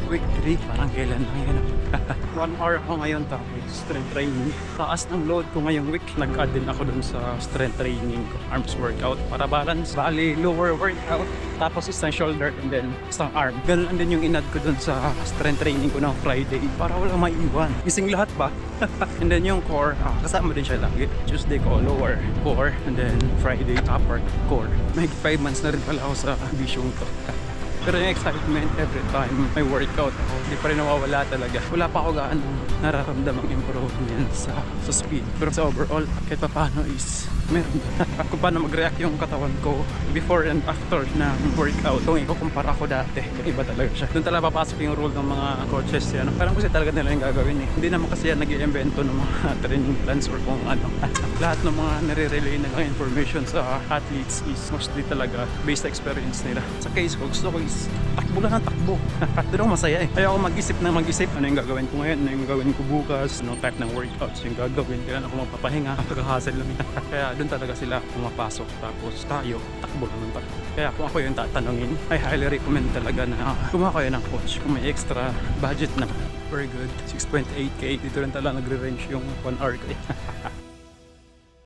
week 3, parang kailan lang yan. 1 hour ako ngayon tapos strength training. Taas ng load ko ngayong week. Nag-add din ako dun sa strength training ko, arms workout para balance. Bali, lower workout, tapos isang shoulder and then isang arm. Ganun lang din yung in-add ko dun sa strength training ko ng Friday para wala maiwan. Gising lahat ba? And then yung core, kasama din siya lagi. Tuesday ko, lower core, and then Friday, upper core. May 5 months na rin pala ako sa bisyong to. Pero yung excitement every time may workout ako, hindi pa rin nawawala talaga. Wala pa ako gaano nararamdamang improvement sa speed. Pero sa overall, kahit pa paano is meron. Kung paano mag-react yung katawan ko before and after ng workout. Kung ikukumpara ko dati, iba talaga siya. Doon talaga papasok yung role ng mga coaches yan. Parang kasi talaga nila yung gagawin eh. Hindi naman kasi yan nag-i-invento ng mga training plans or kung ano. Lahat ng mga nare-relay na information sa athletes is mostly talaga based sa experience nila. Sa case ko, gusto ko is takbo lang ang takbo. Doon ako masaya eh. Ayaw ako mag-isip na mag-isip. Ano yung gagawin ko ngayon? Ano yung gagawin ko bukas? Anong type ng workouts yung gagawin? Kailan ako magpapahinga? Pagkakasal lang yan. Kaya doon talaga sila pumapasok. Tapos tayo, takbo lang ng takbo. Kaya kung ako yung tatanungin, I highly recommend talaga na kumuha kayo ng coach. Kung may extra budget na, very good. 6.8k. Dito rin talaga nagre-range yung 1 hour ko eh.